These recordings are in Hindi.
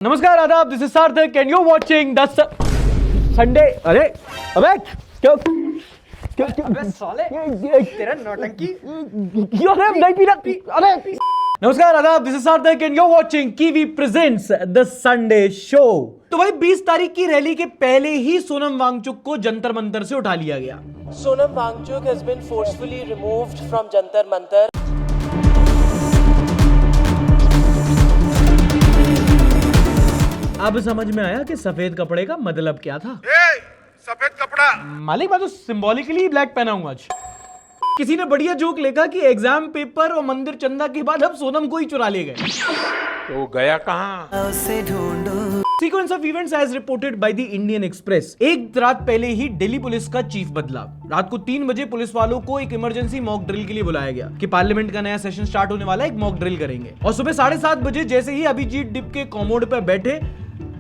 नमस्कार आदाब, दिस इज सार्थक and you watching the Sunday. अरे अबे क्या अबे साले तेरा नौटंकी अरे नहीं पी रहा। अरे नमस्कार आदाब, दिस इज सार्थक and you watching kiwi presents the Sunday show. तो भाई 20 तारीख की रैली के पहले ही सोनम वांगचुक को जंतर मंतर से उठा लिया गया। Sonam Wangchuk has been forcefully removed from Jantar Mantar. अब समझ में आया कि सफेद कपड़े का मतलब क्या था। सफेद कपड़ा मालिक, मैं तो सिंबॉलिकली ब्लैक पहना हूं आज। किसी ने बढ़िया जोक लिखा कि एग्जाम पेपर और मंदिर चंदा के बाद अब सोनम को ही चुरा ले गए। तो गया कहां? Sequence of events as reported by the Indian Express. एक रात पहले ही दिल्ली पुलिस का चीफ बदला। रात को 3 बजे पुलिस वालों को एक इमरजेंसी मॉक ड्रिल के लिए बुलाया गया कि पार्लियामेंट का नया सेशन स्टार्ट होने वाला है, एक मॉक ड्रिल करेंगे। और सुबह 7:30 बजे जैसे ही अभिजीत डिप के कॉमोड पर बैठे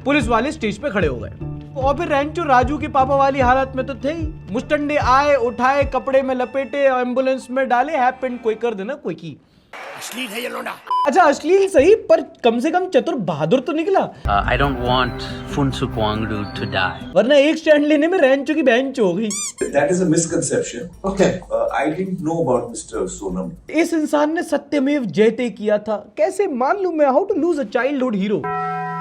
पुलिस वाले स्टेज पे खड़े हो गए। और फिर रैंचो राजू के पापा वाली हालत में तो थे ही। मुस्टंडे आए, उठाए, कपड़े में लपेटे, एम्बुलेंस में डाले। हैपेंड कोई कर देना कोई की। अश्लील है ये लोंडा। अच्छा अश्लील सही, पर कम से कम चतुर बहादुर तो निकला। I don't want Funsuk Wangdu to die. वरना एक स्टैंड लेने में रैंचो की बहन हो गई। That is a misconception. Okay. I didn't know about Mr. Sonam. इस इंसान ने सत्यमेव जयते किया था। कैसे मान लूं मैं, how to lose a childhood hero.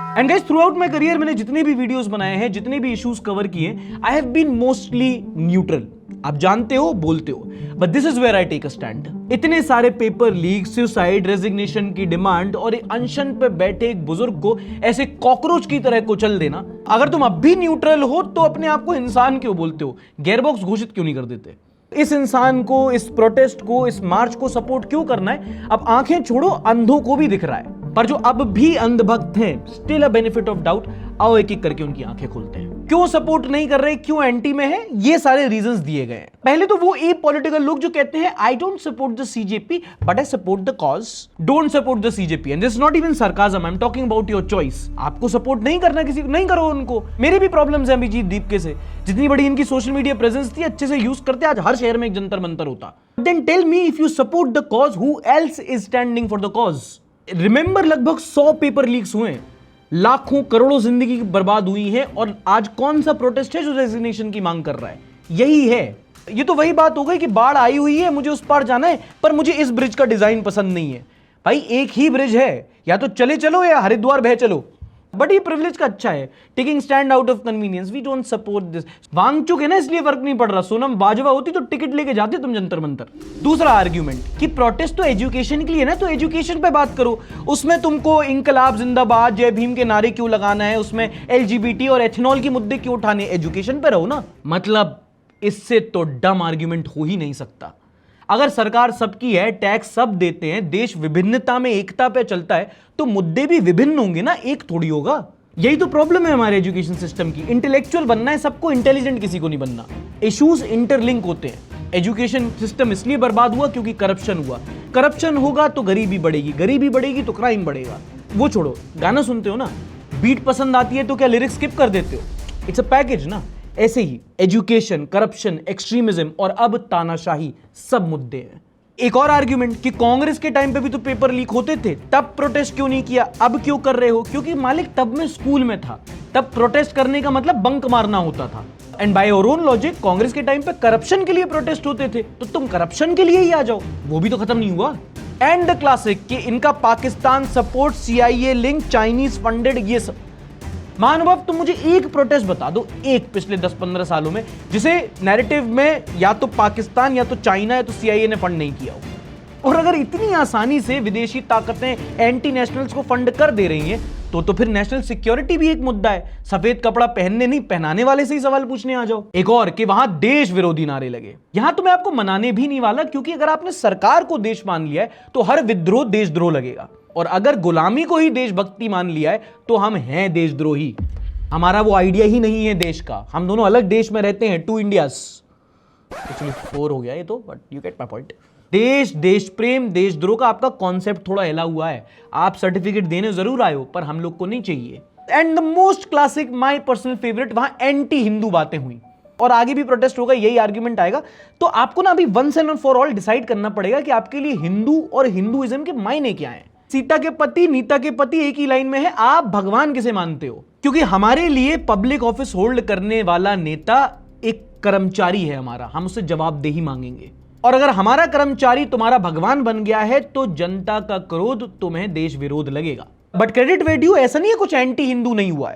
And guys, throughout my career मैंने जितने भी वीडियोस बनाए हैं, जितने भी इश्यूज कवर किए, I have been mostly neutral. आप जानते हो, बोलते हो, but this is where I take a stand. इतने सारे पेपर लीक, सुसाइड, रेजिग्नेशन की डिमांड और एक अनशन पे बैठे एक बुजुर्ग को ऐसे कॉकरोच की तरह कुचल देना। अगर तुम अब भी न्यूट्रल हो तो अपने आप को इंसान क्यों बोलते हो? गेयरबॉक्स घोषित क्यों नहीं कर देते? इस इंसान को, इस प्रोटेस्ट को, इस मार्च को सपोर्ट क्यों करना है? अब आंखें छोड़ो, अंधों को भी दिख रहा है। पर जो अब भी अंधभक्त हैं, still a benefit of doubt, आओ एक एक करके उनकी आंखें खोलते हैं। क्यों सपोर्ट नहीं कर रहे, क्यों एंटी में है, ये सारे रीजंस दिए गए हैं। पहले तो वो ए पॉलिटिकल लोग जो कहते हैं I don't support the CJP but I support the cause. Don't support the CJP and this is not even sarcasm, I am talking about your choice. आपको सपोर्ट नहीं करना किसी को, नहीं करो उनको। मेरे भी प्रॉब्लम्स हैं अभिजीत दीपके से। जितनी बड़ी इनकी सोशल मीडिया प्रेजेंस थी, अच्छे से यूज करते, आज हर शहर में एक जंतर मंतर होता। Then tell me, if you support the cause, who else is standing for the cause? Remember, लगभग 100 पेपर लीक्स हुए, लाखों करोड़ों जिंदगी बर्बाद हुई है, और आज कौन सा प्रोटेस्ट है जो रेजिग्नेशन की मांग कर रहा है? यही है। ये तो वही बात हो गई कि बाढ़ आई हुई है, मुझे उस पार जाना है, पर मुझे इस ब्रिज का डिजाइन पसंद नहीं है। भाई एक ही ब्रिज है, या तो चले चलो या हरिद्वार बह चलो। बट ये प्रिविलेज का अच्छा है, taking stand out of convenience. We don't support this. Wangchuk है ना, इसलिए फर्क नहीं पड़ रहा। सोनम बाजवा होती तो टिकट लेके जाते तुम जंतर मंतर। दूसरा आर्ग्यूमेंट कि प्रोटेस्ट तो एजुकेशन के लिए ना, तो एजुकेशन पे बात करो। उसमें तुमको इंकलाब जिंदाबाद, जय भीम के नारे क्यों लगाना है? उसमें एलजीबीटी और एथेनॉल के मुद्दे क्यों उठाने? एजुकेशन पे रहो ना। मतलब इससे तो डम आर्ग्यूमेंट हो ही नहीं सकता। अगर सरकार सबकी है, टैक्स सब देते हैं, देश विभिन्नता में एकता पे चलता है, तो मुद्दे भी विभिन्न होंगे ना, एक थोड़ी होगा। यही तो प्रॉब्लम है हमारे एजुकेशन सिस्टम की। इंटेलेक्चुअल बनना है सबको, इंटेलिजेंट किसी को नहीं बनना। इश्यूज इंटरलिंक होते हैं। एजुकेशन सिस्टम इसलिए बर्बाद हुआ क्योंकि करप्शन हुआ। करप्शन होगा तो गरीबी बढ़ेगी, गरीबी बढ़ेगी तो क्राइम बढ़ेगा। वो छोड़ो, गाना सुनते हो ना, बीट पसंद आती है तो क्या लिरिक्स स्किप कर देते हो? इट्स अ पैकेज ना। ऐसे ही एजुकेशन, करप्शन, एक्सट्रीमिज्म और अब तानाशाही सब मुद्दे हैं। एक और आर्ग्यूमेंट कि कांग्रेस के टाइम पे भी तो पेपर लीक होते थे, तब प्रोटेस्ट क्यों नहीं किया, अब क्यों कर रहे हो? क्योंकि मालिक तब मैं स्कूल में था, तब प्रोटेस्ट करने का मतलब बंक मारना होता था। And by your own logic, Congress के टाइम पे करप्शन के लिए प्रोटेस्ट होते थे, तो तुम करप्शन के लिए ही आ जाओ। वो भी तो खत्म नहीं हुआ। एंड द क्लासिक कि इनका Pakistan support, CIA link, Chinese funded, ये सब। महानुभाव, तुम मुझे एक प्रोटेस्ट बता दो, एक पिछले 10-15 सालों में, जिसे नैरेटिव में या तो पाकिस्तान या तो चाइना या तो CIA ने फंड नहीं किया हो। और अगर इतनी आसानी से विदेशी ताकतें एंटी नेशनल्स को फंड कर दे रही हैं, तो फिर नेशनल सिक्योरिटी भी एक मुद्दा है। सफेद कपड़ा पहनने नहीं, पहनाने वाले से ही सवाल पूछने आ जाओ। एक और कि वहां देश विरोधी नारे लगे। यहां तो मैं आपको मनाने भी नहीं वाला, क्योंकि अगर आपने सरकार को देश मान लिया है तो हर विद्रोह देशद्रोह लगेगा। और अगर गुलामी को ही देशभक्ति मान लिया है तो हम हैं देशद्रोही। हमारा वो आइडिया ही नहीं है देश का। हम दोनों अलग देश में रहते हैं, 2 इंडियाज। एक्चुअली 4 हो गया ये तो, but you get my point. देश, देश प्रेम, देशद्रोह का आपका कॉन्सेप्ट थोड़ा हिला हुआ है। आप सर्टिफिकेट देने जरूर आए हो, पर हम लोग को नहीं चाहिए। And the most classic, my personal favourite, वहां एंटी हिंदू बातें हुई और आगे भी प्रोटेस्ट होगा, यही आर्ग्यूमेंट आएगा। तो आपको ना अभी once and for all decide करना पड़ेगा कि आपके लिए हिंदू और हिंदुइज्म के मायने क्या हैं। सीता के पति, नीता के पति एक ही लाइन में है, आप भगवान किसे मानते हो? क्योंकि हमारे लिए पब्लिक ऑफिस होल्ड करने वाला नेता एक कर्मचारी है हमारा, हम उससे जवाबदेही मांगेंगे। और अगर हमारा कर्मचारी तुम्हारा भगवान बन गया है तो जनता का क्रोध तुम्हें देश विरोध लगेगा। बट क्रेडिट वेड्यू, ऐसा नहीं है कुछ एंटी हिंदू नहीं हुआ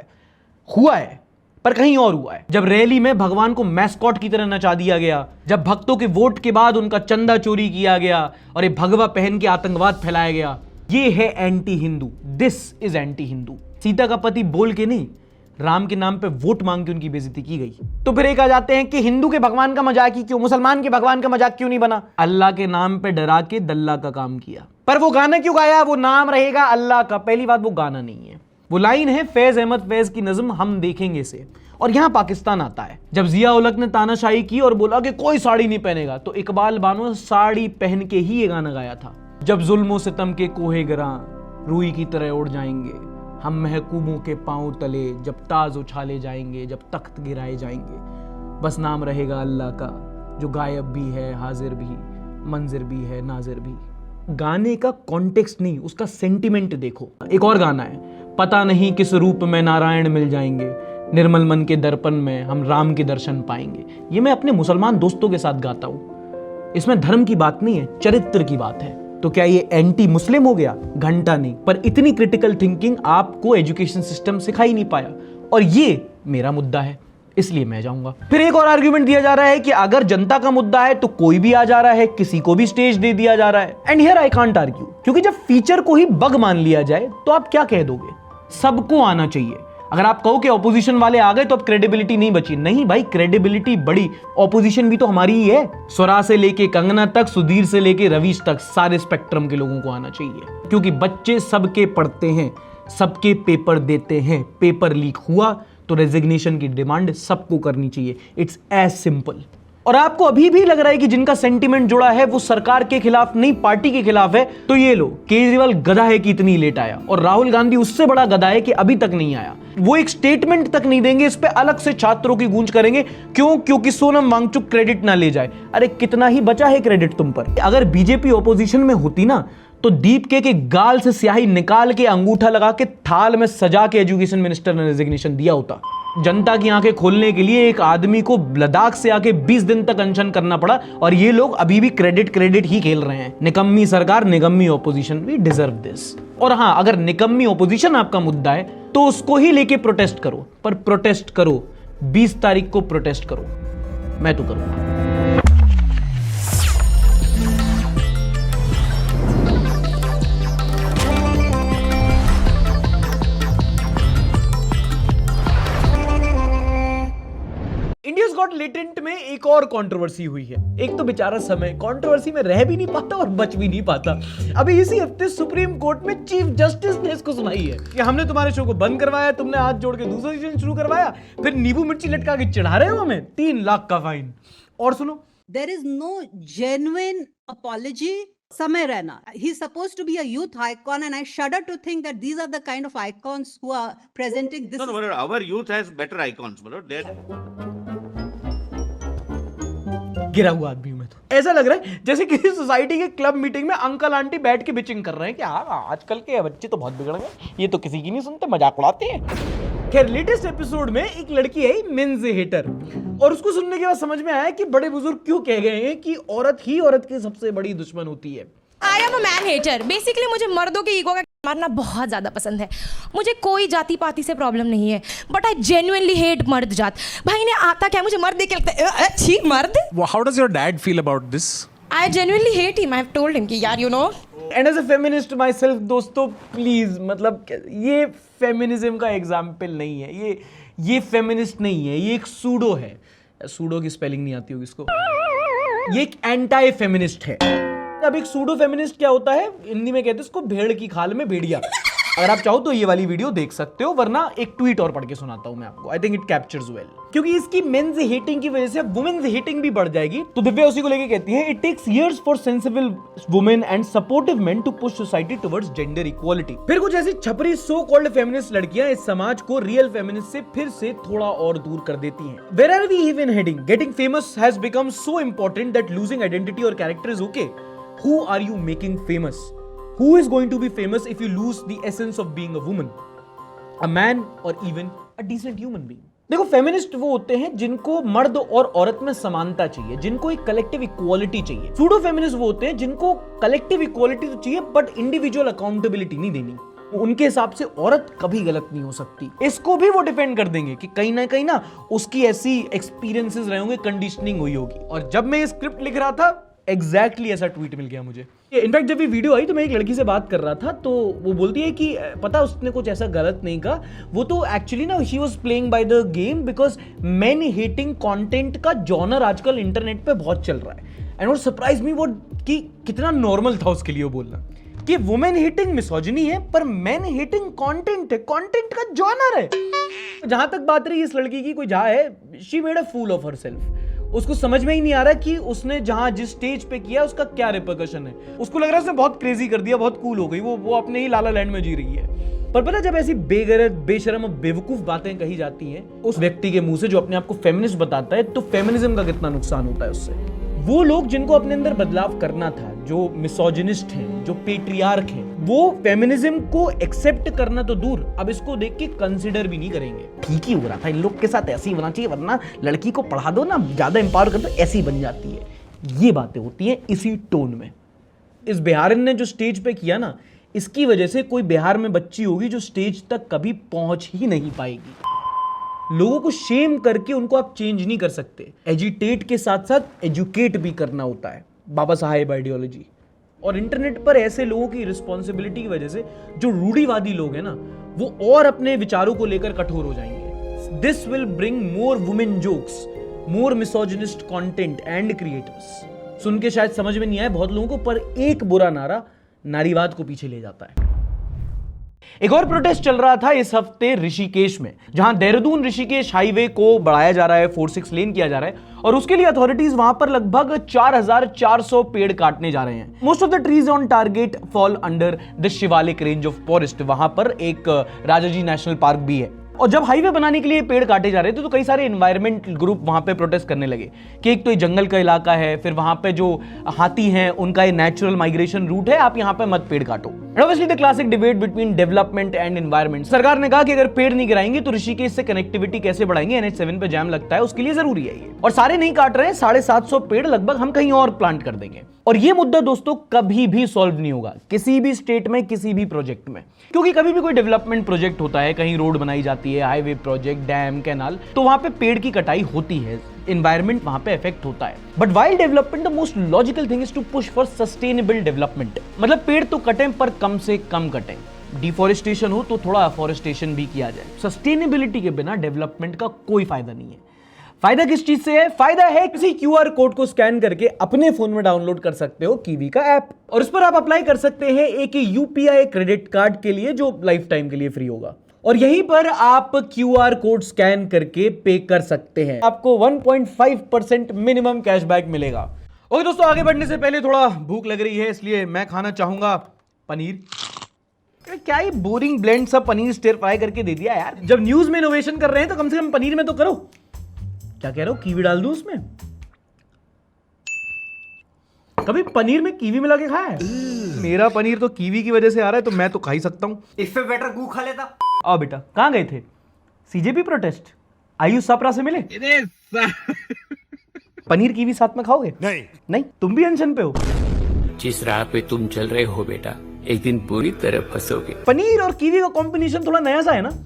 है पर कहीं और हुआ है। जब रैली में भगवान को मैस्कॉट की तरह नचा दिया गया, जब भक्तों के वोट के बाद उनका चंदा चोरी किया गया और ये भगवा पहन के आतंकवाद फैलाया गया, ये है anti Hindu. This is anti Hindu. Sita का पति बोल के नहीं, राम के नाम पे वोट मांग के उनकी बेइज्जती की गई। तो फिर एक आ जाते हैं कि हिंदू के भगवान का मजाक ही क्यों, मुसलमान के भगवान का मजाक क्यों नहीं बना? अल्लाह के नाम पे डरा के दल्ला का काम किया। पर वो गाना क्यों गाया? वो नाम रहेगा अल्लाह का। पहली बात, वो गाना नहीं है, वो लाइन है फैज अहमद फैज की नज्म हम देखेंगे से। और यहां पाकिस्तान आता है। जब जिया उलक ने तानाशाही की और बोला कि कोई साड़ी नहीं पहनेगा, तो इकबाल बानो साड़ी पहन के ही ये गाना गाया था। जब जुल्मों सितम के कोहे गिरा रूई की तरह उड़ जाएंगे, हम महकूमों के पांव तले जब ताज उछाले जाएंगे, जब तख्त गिराए जाएंगे, बस नाम रहेगा अल्लाह का जो गायब भी है हाजिर भी, मंजिर भी है नाजिर भी। गाने का कॉन्टेक्स्ट नहीं, उसका सेंटिमेंट देखो। एक और गाना है, पता नहीं किस रूप में नारायण मिल जाएंगे, निर्मल मन के दर्पण में हम राम के दर्शन पाएंगे। ये मैं अपने मुसलमान दोस्तों के साथ गाता हूं। इसमें धर्म की बात नहीं है, चरित्र की बात है। तो क्या ये एंटी मुस्लिम हो गया? घंटा नहीं। पर इतनी क्रिटिकल थिंकिंग आपको एजुकेशन सिस्टम सिखा ही नहीं पाया, और ये मेरा मुद्दा है, इसलिए मैं जाऊंगा। फिर एक और आर्ग्यूमेंट दिया जा रहा है कि अगर जनता का मुद्दा है तो कोई भी आ जा रहा है, किसी को भी स्टेज दे दिया जा रहा है। And here I can't argue, क्योंकि जब फीचर को ही बग मान लिया जाए तो आप क्या कह दोगे? सबको आना चाहिए। अगर आप कहो कि ऑपोजिशन वाले आ गए तो अब क्रेडिबिलिटी नहीं बची, नहीं भाई, क्रेडिबिलिटी बड़ी। ऑपोजिशन भी तो हमारी ही है। स्वरा से लेके कंगना तक, सुधीर से लेके रवीश तक, सारे स्पेक्ट्रम के लोगों को आना चाहिए। क्योंकि बच्चे सबके पढ़ते हैं, सबके पेपर देते हैं। पेपर लीक हुआ तो रेजिग्नेशन की डिमांड सबको करनी चाहिए। It's as simple. और आपको अभी भी लग रहा है कि जिनका सेंटिमेंट जुड़ा है वो सरकार के खिलाफ नहीं, पार्टी के खिलाफ है, तो ये लो, केजरीवाल गधा है कि इतनी लेट आया, और राहुल गांधी उससे बड़ा गधा है कि अभी तक नहीं आया। वो एक स्टेटमेंट तक नहीं देंगे, इस पे अलग से छात्रों की गूंज करेंगे। क्यों? क्योंकि सोनम वांगचुक क्रेडिट ना ले जाए। अरे कितना ही बचा है क्रेडिट तुम पर? अगर बीजेपी ऑपोजिशन में होती ना तो दीपके के गाल से स्याही निकाल के अंगूठा लगा के थाल में सजा के एजुकेशन मिनिस्टर ने रेजिग्नेशन दिया होता। जनता की आंखें खोलने के लिए एक आदमी को लद्दाख से आके 20 दिन तक अनशन करना पड़ा, और ये लोग अभी भी क्रेडिट ही खेल रहे हैं। निकम्मी सरकार, निकम्मी ऑपोजिशन, वी डिजर्व दिस। और हां, अगर निकम्मी ऑपोजिशन आपका मुद्दा है तो उसको ही लेके प्रोटेस्ट करो, पर प्रोटेस्ट करो 20 तारीख को प्रोटेस्ट करो। मैं तो करूंगा। इंडियाज गॉट लेटेंट में एक और कंट्रोवर्सी हुई है। एक तो बेचारा समय कंट्रोवर्सी में रह भी नहीं पाता और बच भी नहीं पाता। अभी इसी हफ्ते सुप्रीम कोर्ट में चीफ जस्टिस ने इसको सुनाई है कि हमने तुम्हारे शो को बंद करवाया, तुमने हाथ जोड़ के दूसरा सीजन शुरू करवाया, फिर नींबू मिर्ची लटका के चढ़ा रहे हो हमें 3 लाख का फाइन। और सुनो, there is no genuine apology. Samay Raina, he's supposed to be a youth icon, and I shudder to think that these are the kind of icons who are presenting this. No, our youth has better icons, गिरा हुआ आदमी हूं मैं तो। ऐसा लग रहा है जैसे किसी सोसाइटी के क्लब मीटिंग में अंकल आंटी बैठ के बिचिंग कर रहे हैं कि हाँ आजकल के बच्चे तो बहुत बिगड़ गए, ये तो किसी की नहीं सुनते, मजाक उड़ाते हैं। खैर, लेटेस्ट एपिसोड में एक लड़की है मेंस हेटर, और उसको सुनने के बाद समझ में आया कि बड़े बुजुर्ग क्यों कह गए हैं कि औरत ही औरत की सबसे बड़ी दुश्मन होती है। I am a man hater. Basically मुझे मर्दों के ईगो का मारना बहुत ज़्यादा पसंद है। मुझे कोई जाति पाति से प्रॉब्लम नहीं है, बट आई जेन्युइनली हेट मर्द जात। भाई ने आता क्या, मुझे मर्द देख के लगता है अच्छी मर्द। How does your dad feel about this? I genuinely hate him. I've told him कि यार you know. And as a feminist myself, दोस्तों प्लीज, मतलब ये फेमिनिज्म का एग्जाम्पल नहीं है, ये फेमिनिस्ट नहीं है, ये एक सूडो है। सूडो की स्पेलिंग नहीं आती होगी इसको। ये एक एंटी फेमिनिस्ट है। अब एक सूडो फेमिनिस्ट क्या होता है, हिंदी में कहते हैं इसको भेड़ की खाल में भेड़िया। अगर आप चाहो तो ये वाली वीडियो देख सकते हो, वरना एक ट्वीट और पढ़ के सुनाता हूं मैं आपको। I think it captures well, क्योंकि इसकी मेंस हेटिंग की वजह से वुमेन्स हेटिंग भी बढ़ जाएगी। तो दिव्या उसी को लेके कहती है, it takes years for sensible women and supportive men to push society towards gender equality. फिर कुछ ऐसी छपरी सो कॉल्ड फेमिनिस्ट लड़कियां इस समाज को रियल फेमिनिस्ट से फिर से थोड़ा और दूर कर देती हैं। Where are we even heading? Getting famous has become so important that losing identity और character is okay. Who are you making famous? Who is going to be famous if you lose the essence of being a woman, a man, or even a decent human being? देखो, फेमिनिस्ट वो होते हैं जिनको मर्द और औरत में समानता चाहिए, जिनको एक कलेक्टिव इक्वालिटी चाहिए। सूडो फेमिनिस्ट वो होते हैं जिनको कलेक्टिव इक्वालिटी तो चाहिए बट इंडिविजुअल अकाउंटेबिलिटी नहीं देनी। उनके हिसाब से औरत कभी गलत नहीं हो सकती। इसको भी वो डिफेंड कर देंगे कि कहीं ना उसकी ऐसी एक्सपीरियंसेस रहे होंगे, कंडीशनिंग हुई होगी। और जब मैं ये स्क्रिप्ट लिख रहा था एग्जैक्टली ऐसा ट्वीट मिल गया मुझे। इनफैक्ट जब ये वीडियो आई तो मैं एक लड़की से बात कर रहा था, तो वो बोलती है कि पता उसने कुछ ऐसा गलत नहीं कहा, वो तो एक्चुअली ना she was playing by the game because man hating content का जॉनर आजकल इंटरनेट पे बहुत चल रहा है। एंड व्हाट सरप्राइज मी वो कि कितना नॉर्मल था उसके लिए वो बोलना कि वुमेन हेटिंग मिसोजिनी है पर मैन हेटिंग कंटेंट है, कंटेंट का जॉनर है। जहां तक बात रही इस लड़की की, कोई जहां है, she made a fool of herself. उसको समझ में ही नहीं आ रहा कि उसने जहां जिस स्टेज पे किया उसका क्या रिपरकशन है। उसको लग रहा है उसने बहुत क्रेजी कर दिया, बहुत कूल हो गई, वो अपने ही लाला लैंड में जी रही है। पर पता जब ऐसी बेगैरत, बेशर्म और बेवकूफ बातें कही जाती हैं उस व्यक्ति के मुंह से जो अपने आप को फेमिनिस्ट बताता है, तो फेमिनिज्म का कितना नुकसान होता है उससे। वो लोग जिनको अपने अंदर बदलाव करना था, जो मिसोजिनिस्ट हैं, जो पेट्रियार्क हैं, वो फेमिनिज्म को एक्सेप्ट करना तो दूर, अब इसको देख के कंसिडर भी नहीं करेंगे। ठीक ही हो रहा था, इन लोग के साथ ऐसे ही होना चाहिए, वरना लड़की को पढ़ा दो ना, ज्यादा एम्पावर कर दो, ऐसी बन जाती है। ये बातें होती हैं इसी टोन में। इस बिहारन ने जो स्टेज पे किया ना, इसकी वजह से कोई बिहार में बच्ची होगी जो स्टेज तक कभी पहुंच ही नहीं पाएगी। लोगों को शेम करके उनको आप चेंज नहीं कर सकते। एजिटेट के साथ साथ एजुकेट भी करना होता है, बाबा साहेब आइडियोलॉजी। और इंटरनेट पर ऐसे लोगों की रिस्पॉन्सिबिलिटी की वजह से जो रूढ़िवादी लोग हैं ना, वो और अपने विचारों को लेकर कठोर हो जाएंगे। This will bring more women jokes, more misogynist content and creators. सुन के शायद समझ में नहीं आया बहुत लोगों को, पर एक बुरा नारा नारीवाद को पीछे ले जाता है। एक और प्रोटेस्ट चल रहा था इस हफ्ते ऋषिकेश में, जहां देहरादून ऋषिकेश हाईवे को बढ़ाया जा रहा है, 4-6 लेन किया जा रहा है, और उसके लिए अथॉरिटीज वहां पर लगभग 4400 पेड़ काटने जा रहे हैं। Most of the trees on target fall under the Shivalik range of forest. वहां पर एक राजाजी नेशनल पार्क भी है। और जब हाईवे बनाने के लिए पेड़ काटे जा रहे थे तो कई सारे एनवायरमेंट ग्रुप वहां पे प्रोटेस्ट करने लगे कि एक तो ये जंगल का इलाका है, फिर वहां पे जो हाथी हैं उनका ये नेचुरल माइग्रेशन रूट है, आप यहां पे मत पेड़ काटो। Obviously the classic debate between development and environment. सरकार ने कहा कि अगर पेड़ नहीं गिराएंगे तो ऋषिकेश से कनेक्टिविटी कैसे बढ़ाएंगे, NH7 पे जैम लगता है, उसके लिए जरूरी है ये। और सारे नहीं काट रहे हैं, 750 पेड़ लगभग हम कहीं और प्लांट कर देंगे। और ये मुद्दा दोस्तों कभी भी सॉल्व नहीं होगा किसी भी स्टेट में, किसी भी प्रोजेक्ट में, क्योंकि कभी भी कोई डेवलपमेंट प्रोजेक्ट होता है, कहीं रोड बनाई जाती है, हाईवे प्रोजेक्ट, डैम, कैनाल, तो वहां पे पेड़ की कटाई होती है, एनवायरनमेंट वहां पे इफेक्ट होता है। But while development the most logical thing is to push for sustainable development. मतलब पेड़ तो कटें पर कम से कम कटें। डिफॉरेस्टेशन हो तो थोड़ा अफॉरेस्टेशन भी किया जाए। सस्टेनेबिलिटी के बिना डेवलपमेंट का कोई फायदा नहीं है। फायदा किस चीज से है? फायदा है किसी QR कोड को स्कैन करके अपने फोन में डाउनलोड कर सकते हो कीवी का ऐप, और उस पर आप अप्लाई कर सकते हैं एक UPI क्रेडिट कार्ड के लिए जो लाइफ टाइम के लिए फ्री होगा। और यहीं पर आप QR कोड स्कैन करके पे कर सकते हैं। आपको 1.5% मिनिमम कैशबैक मिलेगा। ओके दोस्तों, आगे बढ़ने से पहले थोड़ा भूख लग रही है, इसलिए मैं खाना चाहूंगा पनीर। क्या ये बोरिंग ब्लेंड सा पनीर स्टिर फ्राई करके दे दिया यार। जब न्यूज में इनोवेशन कर रहे हैं तो कम से कम पनीर में तो करो। क्या कह रहे हो, कीवी डाल दूं उसमें? कभी पनीर में कीवी मिला के खाया है? मेरा पनीर तो कीवी की वजह से आ रहा है, तो मैं तो खा ही सकता हूं। इससे बेटर गू खा लेता। आओ बेटा, कहां गए थे? CJP protest? आयुष सप्रा से मिले? पनीर कीवी साथ में खाओगे? नहीं, तुम भी अनशन पे हो। जिस राह पे तुम चल रहे हो बेटा, एक दिन पूरी तरह फंसोगे। पनीर और कीवी का कॉम्बिनेशन थोड़ा नया सा है ना।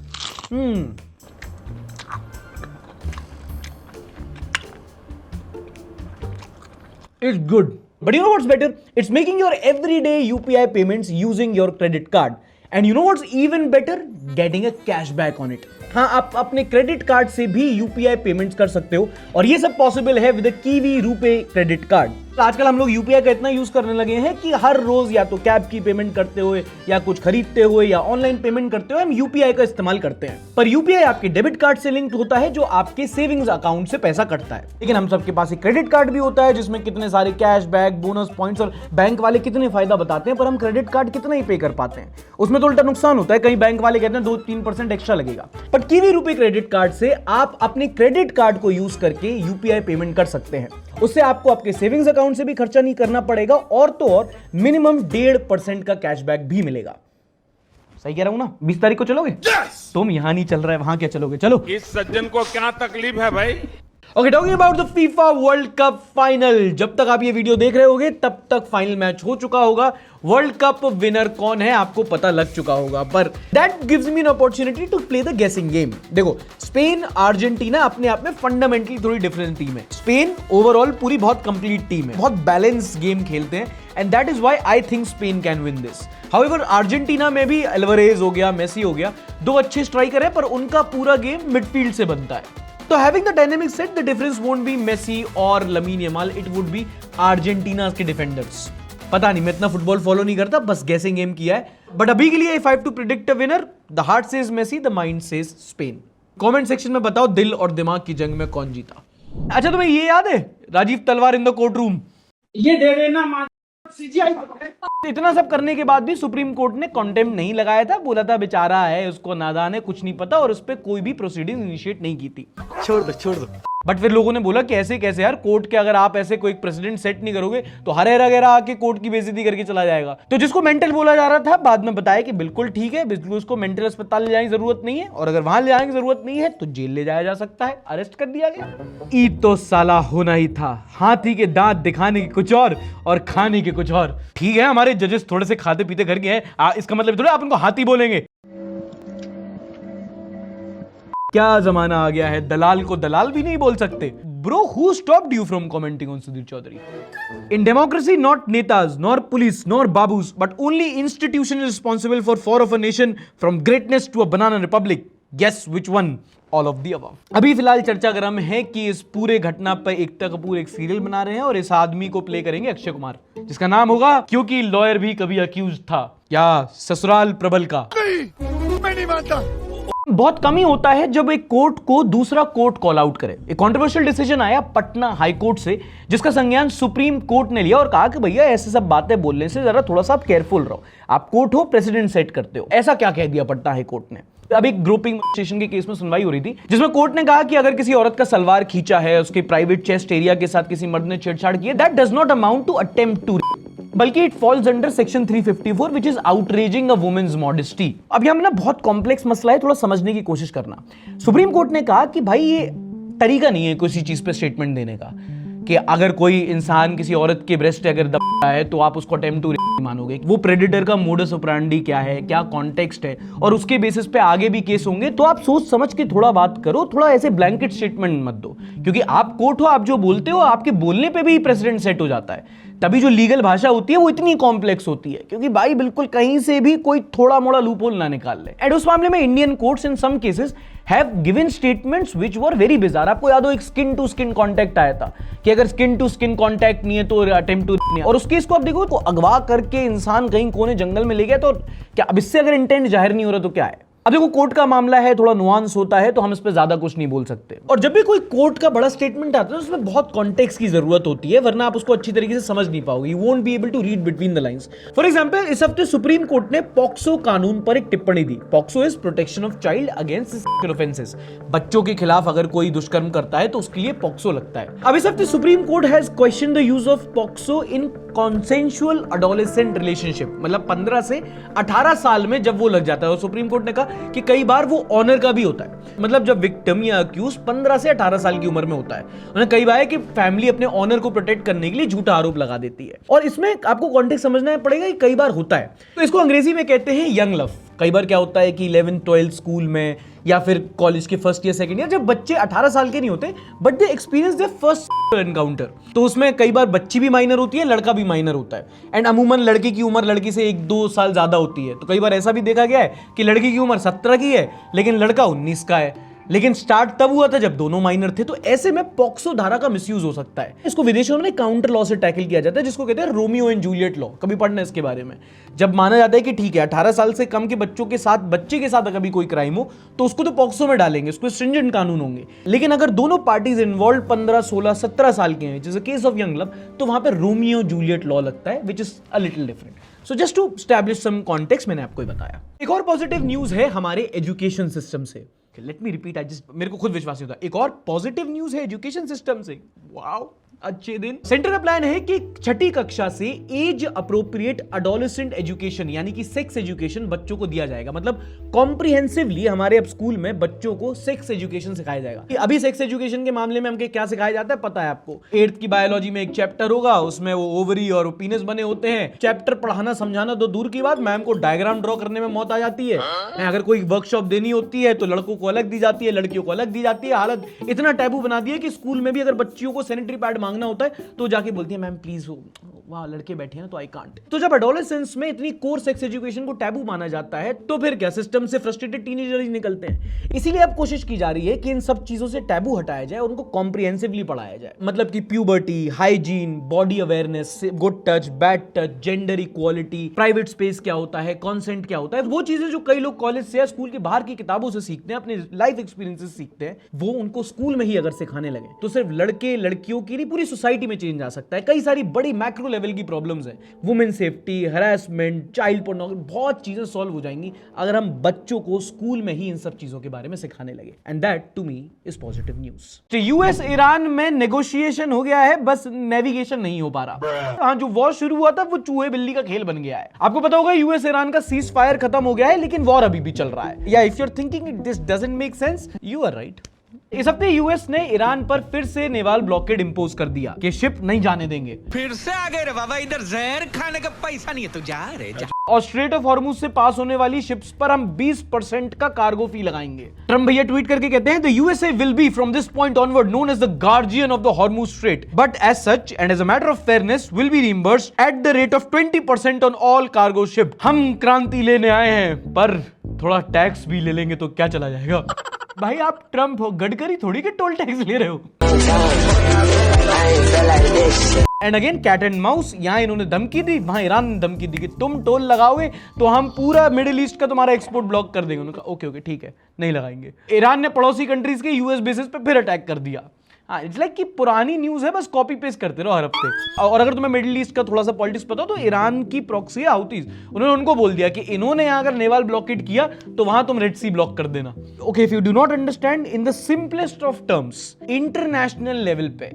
It's good. But you know what's better? It's making your everyday UPI payments using your credit card. And you know what's even better? Getting a cashback on it. हाँ, आप अपने क्रेडिट कार्ड से भी UPI पेमेंट्स कर सकते हो, और ये सब पॉसिबल है with kiwi RuPay credit card. आजकल हम लोग UPI का इतना यूज करने लगे हैं कि हर रोज या तो कैब की पेमेंट करते हुए, या कुछ खरीदते हुए, या ऑनलाइन पेमेंट करते हुए हम UPI का इस्तेमाल करते हैं। पर UPI आपके डेबिट कार्ड से लिंक होता है, जो आपके सेविंग्स अकाउंट से पैसा कटता है। लेकिन हम सबके पास एक क्रेडिट कार्ड भी होता है जिसमें कितने सारे कैशबैक, बोनस पॉइंट्स और बैंक वाले कितने फायदा बताते हैं, पर हम क्रेडिट कार्ड कितना ही पे कर पाते हैं। उसमें तो उल्टा नुकसान होता है, कहीं बैंक वाले कहते हैं 2-3% एक्स्ट्रा लगेगा। But kiwi RuPay credit card से आप अपने क्रेडिट कार्ड को यूज करके UPI पेमेंट कर सकते हैं, उससे आपको आपके सेविंग्स अकाउंट से भी खर्चा नहीं करना पड़ेगा और तो और मिनिमम 1.5% का कैशबैक भी मिलेगा। सही कह रहा हूं ना? 20 तारीख को चलोगे? तुम यहां नहीं चल रहा है, वहां क्या चलोगे? चलो। इस सज्जन को क्या तकलीफ है भाई? Okay, talking about the FIFA world cup final. जब तक आप ये वीडियो देख रहे होगे तब तक फाइनल मैच हो चुका होगा। वर्ल्ड कप विनर कौन है आपको पता लग चुका होगा, पर that gives me an opportunity to play the guessing game. देखो, स्पेन अर्जेंटीना अपने आप में फंडामेंटली थोड़ी डिफरेंट टीम है। स्पेन ओवरऑल पूरी बहुत कंप्लीट टीम है, बहुत बैलेंस गेम खेलते हैं, and that is why I think Spain can win this. However Argentina में भी अल्वारेज हो गया, मेसी हो गया, दो अच्छे स्ट्राइकर है, पर उनका पूरा गेम मिडफील्ड से बनता है। तो having the dynamic set, the difference won't be Messi और Lamine Yamal, it would be Argentina के डिफेंडर्स। पता नहीं, मैं इतना फुटबॉल फॉलो नहीं करता, बस गेसिंग गेम किया है। बट अभी के लिए if I have to predict a winner, the heart says Messi, the mind says Spain. Comment section में बताओ दिल और दिमाग की जंग में कौन जीता। अच्छा, तुम्हें ये याद है राजीव तलवार इन द कोर्ट रूम? ये दे देना सीजीआई। इतना सब करने के बाद भी सुप्रीम कोर्ट ने कॉन्टेम्प्ट नहीं लगाया था, बोला था बेचारा है, उसको नादान है, कुछ नहीं पता, और उस पर कोई भी प्रोसीडिंग इनिशिएट नहीं की थी। छोड़ दो। बट फिर लोगों ने बोला कि ऐसे कैसे यार, कोर्ट के अगर आप ऐसे कोई प्रेसिडेंट सेट नहीं करोगे तो हर वगैरह आके कोर्ट की बेइज्जती करके चला जाएगा। तो जिसको मेंटल बोला जा रहा था, बाद में बताया कि बिल्कुल ठीक है, बिल्कुल उसको मेंटल अस्पताल ले जाने की जरूरत नहीं है, और अगर वहां ले जाने की जरूरत नहीं है तो जेल ले जाया जा सकता है, अरेस्ट कर दिया गया। ईद तो साला होना ही था, हाथी के दांत दिखाने के कुछ और खाने के कुछ और। ठीक है, हमारे जजेस थोड़े से खाते पीते घर के हैं, इसका मतलब थोड़ा आप उनको हाथी बोलेंगे। क्या जमाना आ गया है, दलाल को दलाल भी नहीं बोल सकते। Bro, who stopped you from commenting on Sudhir Chaudhary? In democracy, not netas, nor police, nor babus, but only institution is responsible for fall of a nation from greatness to a banana republic. Guess which one? All of the above. अभी फिलहाल चर्चा गर्म है कि इस पूरे घटना पर एकता कपूर एक सीरियल बना रहे हैं और इस आदमी को प्ले करेंगे अक्षय कुमार, जिसका नाम होगा क्योंकि लॉयर भी कभी अक्यूज था, या ससुराल प्रबल का। मैं नहीं मानता। बहुत कम ही होता है जब एक कोर्ट को दूसरा कोर्ट कॉल आउट करे। एक कंट्रोवर्शियल डिसीजन आया पटना हाई कोर्ट से, जिसका संज्ञान सुप्रीम कोर्ट ने लिया और कहा कि भैया ऐसे सब बातें बोलने से जरा थोड़ा सा आप केयरफुल रहो, आप कोर्ट हो, प्रेसिडेंट सेट करते हो। ऐसा क्या कह दिया पटना हाई कोर्ट ने? अब एक ग्रुपिंग स्टेशन के केस में सुनवाई हो रही थी, जिसमें कोर्ट ने कहा कि अगर किसी औरत का सलवार खींचा है, उसके प्राइवेट चेस्ट एरिया के साथ किसी मर्द ने छेड़छाड़ की है, that does not amount to attempt to, बल्कि it falls under section 354 which is outraging a women's modesty. अब यहां ना बहुत कॉम्प्लेक्स मसला है, थोड़ा समझने की कोशिश करना। सुप्रीम कोर्ट ने कहा कि भाई ये तरीका नहीं है किसी चीज पे स्टेटमेंट देने का, कि अगर कोई इंसान किसी औरत के ब्रेस्ट अगर दबा है तो आप उसको अटेम्प्ट टू रेप मानोगे। वो प्रेडेटर का मोडस ऑपरेंडी क्या है, क्या कॉन्टेक्स्ट है, और उसके बेसिस पे आगे भी केस होंगे, तो आप सोच समझ के थोड़ा बात करो, थोड़ा ऐसे ब्लैंकेट स्टेटमेंट मत दो, क्योंकि आप कोर्ट हो, आप जो बोलते हो आपके बोलने पे भी प्रेसिडेंट सेट हो जाता है। तभी जो लीगल भाषा होती है वो इतनी कॉम्प्लेक्स होती है, क्योंकि भाई बिल्कुल कहीं से भी कोई थोड़ा मोड़ा लूपहोल ना निकाल ले। एंड उस मामले में Indian courts in some cases have given statements which were very bizarre. आपको याद हो एक स्किन टू स्किन कॉन्टैक्ट आया था कि अगर स्किन टू स्किन कॉन्टैक्ट नहीं है तो अटेम्प्ट टू नहीं है, और उस केस को आप देखो तो अगवा करके इंसान कहीं कोने जंगल में ले गया, तो क्या अब इससे अगर इंटेंट जाहिर नहीं हो रहा तो क्या है? अब देखो कोर्ट का मामला है, थोड़ा नुआंस होता है, तो हम इस पे ज्यादा कुछ नहीं बोल सकते। और जब भी कोई कोर्ट का बड़ा स्टेटमेंट आता है उसमें बहुत कॉन्टेक्स्ट की जरूरत होती है, वरना आप उसको अच्छी तरीके से समझ नहीं पाओगे। You won't be able to read between the lines. For example, इस हफ्ते सुप्रीम कोर्ट ने पॉक्सो कानून पर एक टिप्पणी दी। POCSO is protection of child against sexual offences. बच्चों के खिलाफ अगर कोई दुष्कर्म करता है तो उसके लिए पॉक्सो लगता है। अब इस हफ्ते Supreme Court has question the use of POCSO in consensual adolescent relationship, मतलब 15 से 18 साल में जब वो लग जाता है। और सुप्रीम कोर्ट ने कहा कि कई बार वो ऑनर का भी होता है, मतलब जब विक्टिम या अक्यूज 15 से 18 साल की उम्र में होता है, उन्हें कई बार है कि फैमिली अपने ऑनर को प्रोटेक्ट करने के लिए झूठा आरोप लगा देती है। और इसमें आपको कॉन्टेक्स्ट समझना पड़ेगा कि कई बार होता है, तो इसको अंग्रेजी में कहते हैं यंग लव। कई बार क्या होता है कि 11-12 स्कूल में या फिर कॉलेज के फर्स्ट ईयर सेकंड ईयर, जब बच्चे 18 साल के नहीं होते but they experience their first encounter, तो उसमें कई बार बच्ची भी माइनर होती है, लड़का भी माइनर होता है। एंड अमूमन लड़के की उम्र लड़की से 1-2 साल ज्यादा होती है, तो कई बार ऐसा भी देखा गया है कि लड़की की उम्र 17 की है लेकिन लड़का 19 का है, लेकिन स्टार्ट तब हुआ था जब दोनों माइनर थे। तो ऐसे में पॉक्सो धारा का मिसयूज हो सकता है। इसको विदेशों में काउंटर लॉ से टैकल किया जाता है, जिसको कहते हैं रोमियो एंड जूलियट लॉ। कभी पढ़ना इसके बारे में। जब माना जाता है कि ठीक है 18 साल से कम के बच्चे के साथ अगर कोई क्राइम हो तो उसको तो पॉक्सो में डालेंगे, उसको स्ट्रिंजेंट कानून होंगे। लेकिन अगर दोनों पार्टीज इन्वॉल्व 15, 16, 17 साल के हैं, जैसे केस ऑफ यंग लव, तो वहां पर रोमियो जूलियट लॉ लगता है, which is a little different. So just to establish some context, मैंने आपको बताया। एक और पॉजिटिव न्यूज है हमारे एजुकेशन सिस्टम से। लेट मी रिपीट, मेरे को खुद विश्वास नहीं होता। एक और पॉजिटिव न्यूज है एजुकेशन सिस्टम से। वाओ, अच्छे दिन। सेंटर का प्लान है कि छठी कक्षा से एज अप्रोप्रिएट अडोलेसेंट एजुकेशन यानी कि सेक्स एजुकेशन बच्चों को दिया जाएगा। मतलब कॉम्प्रिहेंसिवली हमारे अब स्कूल में बच्चों को सेक्स एजुकेशन सिखाया जाएगा। अभी सेक्स एजुकेशन के मामले में हमके क्या सिखाया जाता है पता है आपको? 8th की बायोलॉजी में एक चैप्टर होगा, उसमें वो ओवरी और पीनस बने होते हैं। चैप्टर पढ़ाना समझाना तो दूर की बात, मैम को डायग्राम ड्रॉ करने में मौत आ जाती है। अगर कोई वर्कशॉप देनी होती है तो लड़कों को अलग दी जाती है, लड़कियों को अलग दी जाती है। हालत इतना टैबू बना दिया कि स्कूल में भी अगर बच्चियों को सैनिटरी पैड मांगना होता है तो जाके बोलती है मैम प्लीज, वहां लड़के बैठे हैं तो आई कांट। तो जब एडोलेसेंस में इतनी कोर सेक्स एजुकेशन को टैबू माना जाता है तो फिर क्या सिस्टम से फ्रस्ट्रेटेड टीनेजर ही निकलते हैं। इसीलिए अब कोशिश की जा रही है कि इन सब चीजों से टैबू हटाया जाए और उनको कॉम्प्रिहेंसिवली पढ़ाया जाए। मतलब कि puberty, hygiene, body awareness, good touch, bad touch, gender equality, private space क्या होता है, कॉन्सेंट क्या होता है, वो चीजें जो कई लोग कॉलेज से या स्कूल के बाहर की किताबों से सीखते हैं, अपने लाइफ एक्सपीरियंसेस सीखते हैं, वो उनको स्कूल में ही अगर सिखाने लगे तो सिर्फ लड़के लड़कियों की नहीं पूरी सोसाइटी में चेंज आ सकता है। कई सारी बड़ी मैक्रो लेवल की प्रॉब्लम्स हैं, women safety, harassment, child pornography, बहुत चीजें सॉल्व हो जाएंगी अगर हम बच्चों को स्कूल में ही इन सब चीजों के बारे में सिखाने लगे। And that to me is positive news. तो यूएस ईरान में नेगोशिएशन हो गया है, बस नेविगेशन नहीं हो पा रहा। हाँ, जो वॉर शुरू हुआ था वो चूहे बिल्ली का खेल बन गया है। आपको पता होगा यूएस ईरान का सीज फायर खत्म हो गया है लेकिन वॉर अभी भी चल रहा है। या if you are thinking this doesn't make sense, you are right. इस हफ्ते यूएस ने ईरान पर फिर से नेवाल ब्लॉकेड इंपोज कर दिया कि शिप नहीं जाने देंगे। फिर से आ गए रे बाबा, इधर जहर खाने का पैसा नहीं है तो जा रे जा। और स्ट्रेट ऑफ हॉर्मुज से पास होने वाली शिप्स पर हम 20% का कार्गो फी लगाएंगे। ट्रम्प भैया ट्वीट करके कहते हैं the USA will be from this point onward known as the guardian of the Hormuz strait but as such and as a matter of fairness will be reimbursed at the rate of 20% on all cargo ship. हम क्रांति लेने आए हैं पर थोड़ा टैक्स भी ले लेंगे तो क्या चला जाएगा। भाई आप ट्रम्प हो, गडकरी थोड़ी के टोल टैक्स ले रहे हो। And again cat and mouse, यहां इन्होंने धमकी दी, वहां ईरान ने धमकी दी कि तुम टोल लगाओगे तो हम पूरा मिडिल ईस्ट का तुम्हारा एक्सपोर्ट ब्लॉक कर देंगे। उन्होंने कहा ओके ओके ठीक है, नहीं लगाएंगे। ईरान ने पड़ोसी कंट्रीज के यूएस बेसिस पे फिर अटैक कर दिया। हाँ, इट्स लाइक कि पुरानी न्यूज है, बस कॉपी पेस्ट करते रहो हर हफ्ते। और अगर तुम्हें मिडिल ईस्ट का थोड़ा सा पॉलिटिक्स पता हो तो ईरान की प्रॉक्सी है हाउथीज, उन्होंने उनको बोल दिया कि इन्होंने यहाँ अगर नेवाल ब्लॉकेड किया तो वहां तुम रेड सी ब्लॉक कर देना। Okay, if you do not understand, in the simplest of terms, international level पे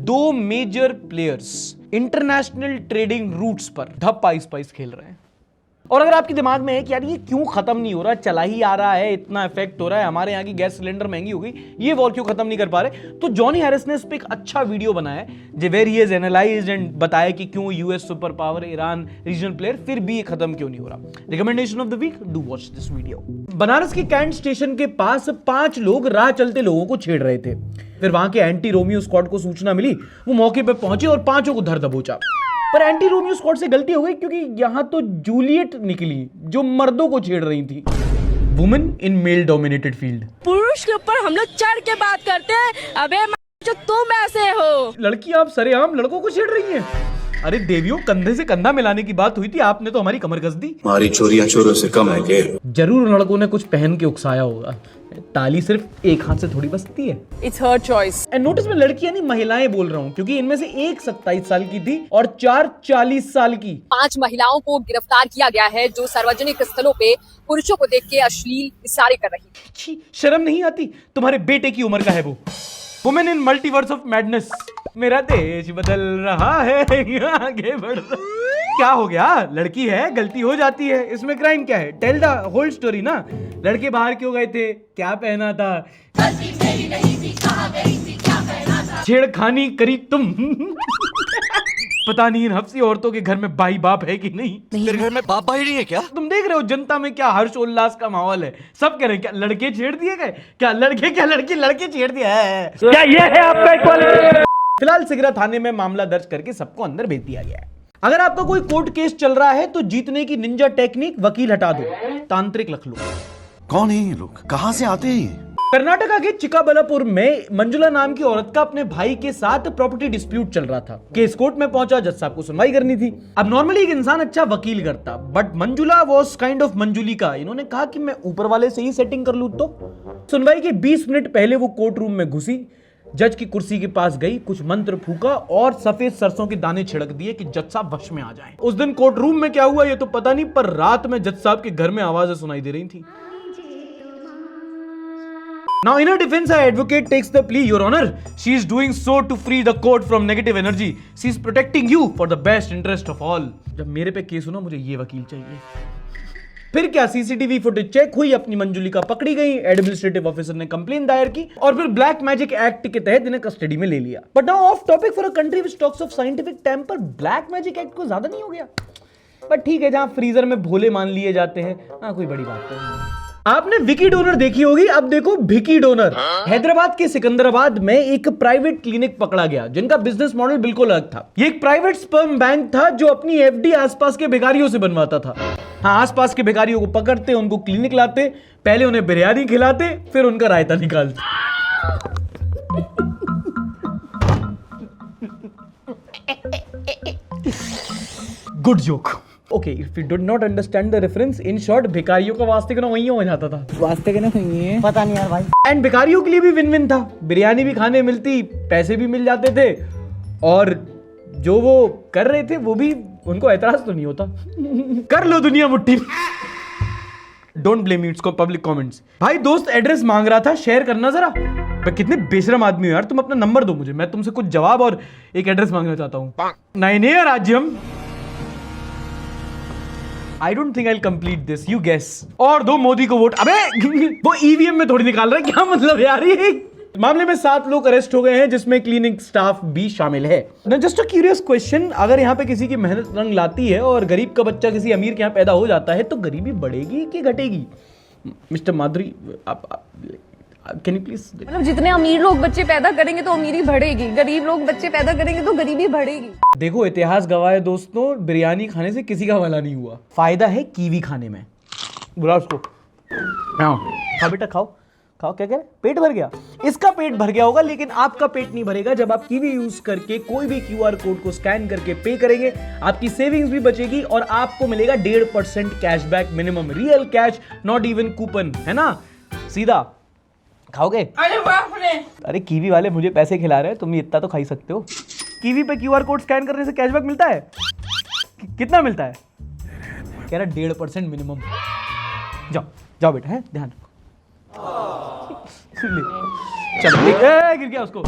दो major players international trading routes पर धप्पा स्पाइस खेल रहे हैं। और अगर आपके दिमाग में है कि यार ये क्यों खत्म नहीं हो रहा, चला ही आ रहा है, इतना इफेक्ट हो रहा है, हमारे यहाँ की गैस सिलेंडर महंगी हो गई, ये वॉर क्यों खत्म नहीं कर पा रहे, तो जॉनी हैरिस ने इस पे एक अच्छा वीडियो बनाया है where he has analysed and बताया कि क्यों US super power, Iran regional player, फिर भी ये खत्म क्यों नहीं हो रहा। Recommendation of the week, do watch this video. Banaras के कैंट स्टेशन के पास 5 लोग राह चलते लोगों को छेड़ रहे थे। फिर वहां के एंटी रोमियो स्क्वाड को सूचना मिली, वो मौके पर पहुंचे और 5 को धर दबोचा। पर एंटी रोमियो स्क्वाड से गलती हो गई क्योंकि यहां तो जूलियट निकली जो मर्दों को छेड़ रही थी। Women in male dominated field. पुरुष के ऊपर हम लोग चढ़ के बात करते हैं, अबे जो तुम ऐसे हो। लड़की आप सरेआम लड़कों को छेड़ रही हैं। अरे देवियों, कंधे से कंधा मिलाने की बात हुई थी, आपने तो हमारी कमर कस दी। हमारी चोरियां चोरों से कम है के? जरूर लड़कों ने कुछ पहन के उकसाया होगा, ताली सिर्फ एक हाथ से थोड़ी बजती है। It's her choice. And notice में लड़कियां नहीं महिलाएं बोल रहा हूं क्योंकि इनमें से एक 27 साल की थी और 4 40 साल की। 5 महिलाओं को गिरफ्तार किया गया है जो सार्वजनिक स्थलों पे पुरुषों को देख के अश्लील इशारे कर रही है। छी, शर्म नहीं आती? तुम्हारे बेटे की उम्र का है वो। Women in multiverse of madness. मेरा देश बदल रहा है, आगे बढ़ रहा। क्या हो गया, लड़की है, गलती हो जाती है, इसमें क्राइम क्या है? टेल द होल स्टोरी ना। लड़के बाहर क्यों गए थे, क्या पहना था, छेड़खानी करी तुम। पता नहीं इन हफ्सी औरतों के घर में भाई बाप है कि नहीं। तेरे घर में बाप भाई नहीं है क्या? तुम देख रहे हो जनता में क्या हर्षोल्लास का माहौल है। सब कह रहे हैं क्या लड़के छेड़ दिए गए, क्या लड़के, क्या लड़की, लड़के छेड़ दिया है। क्या ये है आपका इक्वालिटी? फिलहाल सिगरा थाने में मामला दर्ज करके सबको अंदर भेज दिया गया है। अगर आपका कोई कोर्ट केस चल रहा है तो जीतने की निंजा टेक्निक वकील हटा दो, तांत्रिक रख लो। कौन है ये लोग, कहाँ से आते हैं? कर्नाटका के चिकाबल्लापुर में मंजुला नाम की औरत का अपने भाई के साथ प्रॉपर्टी डिस्प्यूट चल रहा था। केस कोर्ट में पहुंचा, जज साहब को सुनवाई करनी थी। अब नॉर्मली एक इंसान अच्छा वकील करता, but Manjula was kind of Manjulika. इन्होंने कहा कि मैं ऊपर वाले से ही सेटिंग कर लूं। तो सुनवाई के 20 मिनट पहले वो कोर्ट रूम में घुसी, जज की कुर्सी के पास गई, कुछ मंत्र फूका और सफेद सरसों के दाने छिड़क दिए कि जज साहब वश में आ जाएं। उस दिन कोर्ट रूम में क्या हुआ ये तो पता नहीं, पर रात में जज साहब के घर में आवाजें सुनाई दे रही थी। Now in her defense, her advocate takes the plea, Your Honor, she is doing so to free the court from negative energy. She is protecting you for the best interest of all. जब मेरे पे केस हो ना, मुझे ये वकील चाहिए। फिर क्या, सीसीटीवी फुटेज चेक हुई, अपनी मंजुलिका पकड़ी गई, एडमिनिस्ट्रेटिव ऑफिसर ने कंप्लेन दायर की और फिर ब्लैक मैजिक एक्ट के तहत इन्हें कस्टडी में ले लिया। But now of topic for a country which talks of scientific temper, black magic act को ज्यादा नहीं हो गया? बट ठीक है, जहां फ्रीजर में भोले मान लिए जाते हैं, हाँ कोई बड़ी बात नहीं। आपने विकी डोनर देखी होगी, अब देखो भिकी डोनर। हैदराबाद के सिकंदराबाद में एक प्राइवेट क्लिनिक पकड़ा गया जिनका बिजनेस मॉडल बिल्कुल अलग था। ये एक प्राइवेट स्पर्म बैंक था जो अपनी एफडी आसपास के भिखारियों से बनवाता था। हाँ, आसपास के भिखारियों को पकड़ते, उनको क्लिनिक लाते, पहले उन्हें बिरयानी खिलाते, फिर उनका रायता निकालते। Good joke. Okay, if you did not understand the reference, in short भिखारियों का वास्ते का वही हो जाता था। वास्ते के नहीं पता नहीं यार भाई। एंड भिखारियों के लिए भी विन विन था, बिरयानी भी खाने मिलती, पैसे भी मिल जाते थे और जो वो कर रहे थे वो भी, उनको एतराज तो नहीं होता। कर लो दुनिया मुट्ठी। Don't blame me, it's public comments. भाई दोस्त एड्रेस मांग रहा था, शेयर करना जरा। मैं कितने बेशरम आदमी हो यार, तुम अपना नंबर दो मुझे, मैं तुमसे कुछ जवाब और एक एड्रेस मांगना चाहता हूं। नयनेय राज्यम। I don't think I'll complete this. You guess. और दो मोदी को वोट। अबे वो ईवीएम में थोड़ी निकाल रहा है, क्या मतलब यार ये? मामले में 7 लोग अरेस्ट हो गए हैं जिसमें क्लिनिक स्टाफ भी शामिल है। जस्ट अ क्यूरियस क्वेश्चन, अगर यहाँ पे किसी की मेहनत रंग लाती है और गरीब का बच्चा किसी अमीर के यहाँ पैदा हो जाता है तो गरीबी बढ़ेगी कि घटेगी? मिस्टर माधुरी, आप कैन यू प्लीज? मतलब जितने अमीर लोग बच्चे पैदा करेंगे तो अमीरी बढ़ेगी, गरीब लोग बच्चे पैदा करेंगे तो गरीबी बढ़ेगी। देखो, इतिहास गवाह है दोस्तों, बिरयानी खाने से किसी का भला नहीं हुआ। फायदा है कीवी खाने में। बुला उसको। खाओ बेटा, खाओ खाओ। क्या कह रहे? पेट भर गया? इसका पेट भर गया होगा, लेकिन आपका पेट नहीं भरेगा जब आप कीवी यूज करके कोई भी क्यूआर कोड को स्कैन करके पे करेंगे। आपकी सेविंग्स भी बचेगी और आपको मिलेगा 1.5% cashback minimum, real cash, not even coupon, है ना? सीधा खाओगे? अरे बाप रे! अरे कीवी वाले मुझे पैसे खिला रहे हैं, तुम इतना तो खा ही सकते हो। कीवी पे क्यूआर कोड स्कैन करने से कैशबैक मिलता है? कितना मिलता है? कह रहा 1.5% मिनिमम। जाओ जाओ बेटा, है ध्यान रखो। चलो, गिर गया उसको।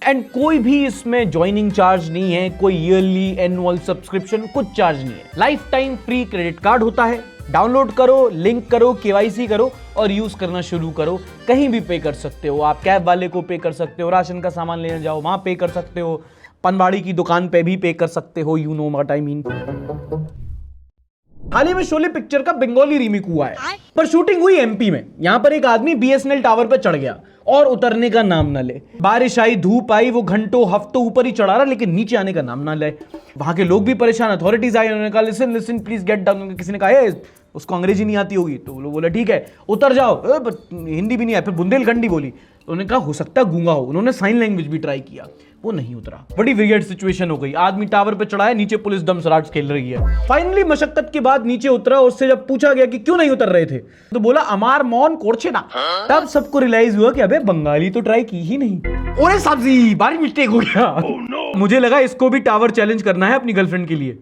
एंड कोई भी इसमें ज्वाइनिंग चार्ज नहीं है, कोई ईयरली एनुअल सब्सक्रिप्शन, कुछ चार्ज नहीं है। Life time free credit card होता है। डाउनलोड करो, लिंक करो, केवाईसी करो और यूज करना शुरू करो। कहीं भी पे कर सकते हो, आप कैब वाले को पे कर सकते हो, राशन का सामान लेने जाओ वहां पे कर सकते हो, पनवाड़ी की दुकान पे भी पे कर सकते हो। You know what I mean. हाल ही में शोले पिक्चर का बंगाली रीमेक हुआ है, पर शूटिंग हुई एमपी में। यहां पर एक आदमी बीएसएनएल टावर पर चढ़ गया और उतरने का नाम ना ले। बारिश आई, धूप आई, वो घंटों हफ्तों ऊपर ही चढ़ा रहा, लेकिन नीचे आने का नाम ना ले। वहां के लोग भी परेशान, अथॉरिटीज आई, उन्होंने कहा listen listen please get down. किसी ने कहा उसको अंग्रेजी नहीं आती होगी, तो लोग बोले ठीक है उतर जाओ। हिंदी भी नहीं आया, फिर बुंदेलखंडी बोली, तो उन्होंने कहा हो सकता है गूंगा हो। उन्होंने साइन लैंग्वेज भी ट्राई किया, वो नहीं उतरा। बड़ी वियर्ड सिचुएशन हो गई। आदमी टावर पे चढ़ा है, नीचे पुलिस दम सराज खेल रही है। फाइनली मशक्कत के बाद नीचे उतरा और उससे जब पूछा गया कि क्यों नहीं उतर रहे थे, तो बोला अमार मौन कोर्चे ना। तब सबको रियलाइज हुआ कि अबे बंगाली तो ट्राई की ही नहीं। ओरे सब्जी, बारी मिस्टेक हो गया। मुझे लगा इसको भी टावर चैलेंज करना है अपनी गर्लफ्रेंड के लिए।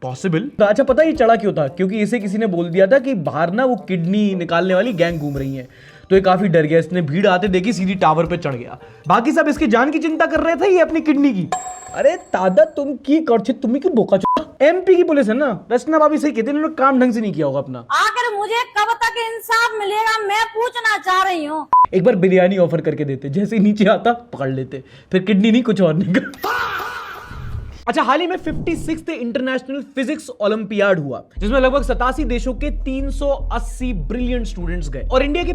पॉसिबल। अच्छा पता ये चढ़ा क्यों था? क्योंकि इसे किसी ने बोल दिया था कि बाहर ना वो किडनी निकालने वाली गैंग घूम रही है, तो ये काफी डर गया। इसने भीड़ आते देखी, सीधी टावर पे चढ़ गया। बाकी सब इसकी जान की चिंता कर रहे थे, ये अपनी किडनी की। अरे दादा तुम की करछे, तुम्हें क्यों बोका चोदा? एमपी की पुलिस है ना, रचना भाभी सही कहते हैं, इन्होंने काम ढंग से नहीं किया होगा अपना। आखिर मुझे कब तक इंसाफ मिलेगा, मैं पूछना चाह रही हूँ। एक बार बिरयानी ऑफर करके देते, जैसे ही नीचे आता पकड़ लेते, फिर किडनी नहीं कुछ और नहीं। अच्छा, हाल ही में 56th इंटरनेशनल फिजिक्स ओलंपियाड हुआ, जिसमें लगभग 87 देशों के 380 ब्रिलियंट स्टूडेंट्स गए और इंडिया के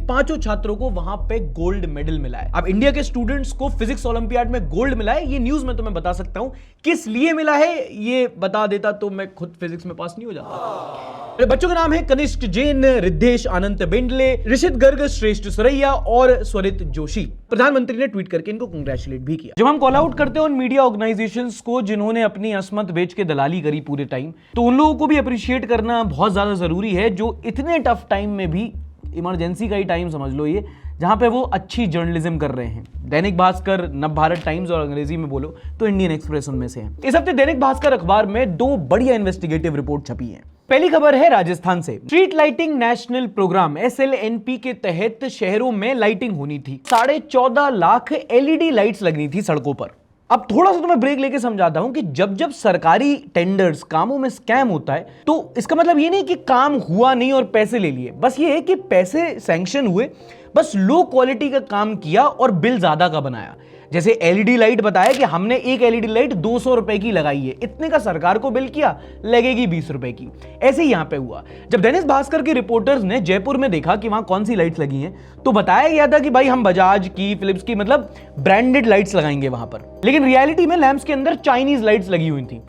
पांचों छात्रों को वहां पे गोल्ड मेडल मिला है। अब इंडिया के स्टूडेंट्स को फिजिक्स ओलंपियाड में गोल्ड मिला है, ये न्यूज मैं तुम्हें बता सकता हूं। किस लिए मिला है ये बता देता तो मैं खुद फिजिक्स में पास नहीं हो जाता। बच्चों के नाम है कनिष्क जैन, रिद्धेश आनंद बेंडले, ऋषित गर्ग, श्रेष्ठ सुरैया और स्वरित जोशी। प्रधानमंत्री ने ट्वीट करके इनको कांग्रेचुलेट भी किया। जब हम कॉल आउट करते हैं उन मीडिया ऑर्गेनाइजेशंस को जिन्होंने अपनी असमत बेच के दलाली करी पूरे टाइम, तो उन लोगों को भी अप्रिशिएट करना बहुत ज्यादा जरूरी है, जो इतने टफ टाइम में भी इमरजेंसी का ही टाइम समझ लो ये, जहां पे वो अच्छी जर्नलिज्म कर रहे हैं। दैनिक भास्कर, नव भारत टाइम्स और अंग्रेजी में बोलो तो इंडियन एक्सप्रेस उनमें से है। इस हफ्ते दैनिक भास्कर अखबार में 2 बढ़िया इन्वेस्टिगेटिव रिपोर्ट छपी हैं। पहली खबर है राजस्थान से। Street lighting national programme SLNP के तहत शहरों में लाइटिंग होनी थी। 14.5 लाख LED लाइट्स लगनी थी सड़कों पर। अब थोड़ा सा तो मैं ब्रेक लेके समझाता हूं कि जब सरकारी टेंडर्स कामों में स्कैम होता है तो इसका मतलब ये नहीं कि काम हुआ नहीं और पैसे ले लिए, बस ये है कि पैसे सैंक्शन हुए, बस लो क्वालिटी का काम किया और बिल ज्यादा का बनाया। जैसे LED लाइट बताया कि हमने एक LED लाइट 200 रुपए की लगाई है, इतने का सरकार को बिल किया, लगेगी 20 रुपए की। ऐसे ही यहां पे हुआ। जब दैनिक भास्कर के रिपोर्टर्स ने जयपुर में देखा कि वहां कौन सी लाइट्स लगी हैं, तो बताया गया था कि भाई हम बजाज की, फिलिप्स की, मतलब ब्रांडेड लाइट्स लगाएंगे वहां पर। लेकिन रियलिटी में लैंप्स के अंदर चाइनीज लाइट्स लगी हुई थी।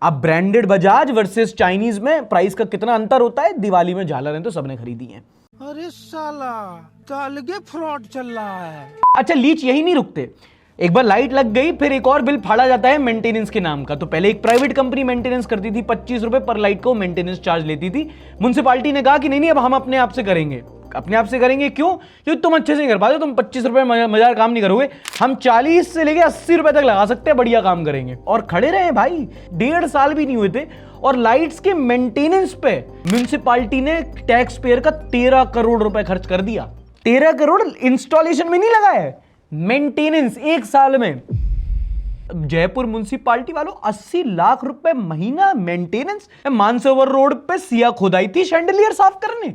अब ब्रांडेड बजाज वर्सेस चाइनीज में प्राइस का कितना अंतर होता है? दिवाली में झालरें तो सबने खरीदी हैं। अरे साला तो अलगे फ्रॉड चल रहा है। अच्छा, लीच यही नहीं रुकते। एक बार लाइट लग गई, फिर एक और बिल फाड़ा जाता है मेंटेनेंस के नाम का। तो पहले एक प्राइवेट कंपनी मेंटेनेंस करती थी, 25 रुपए पर लाइट को मेंटेनेंस चार्ज लेती थी। म्युनिसिपालिटी ने कहा कि नहीं, अब हम अपने आप से करेंगे। अपने आप से करेंगे क्यों? क्योंकि तुम अच्छे से नहीं कर पाते, तुम 25 रुपए मजार काम नहीं करोगे, हम 40 से लेके 80 रुपए तक लगा सकते हैं, बढ़िया काम करेंगे। और खड़े रहे भाई, 1.5 साल भी नहीं हुए थे और लाइट्स के मेंटेनेंस पे म्युनिसिपालिटी ने टैक्स पेयर का 13 करोड़ रुपए खर्च कर दिया। 13 करोड़ इंस्टॉलेशन में नहीं लगा है, मेंटेनेंस 1 साल में। जयपुर म्युनिसिपालिटी वालों 80 लाख रुपए महीना मेंटेनेंस। मानसरोवर रोड पे सिया खुदाई थी शैंडलियर साफ करने।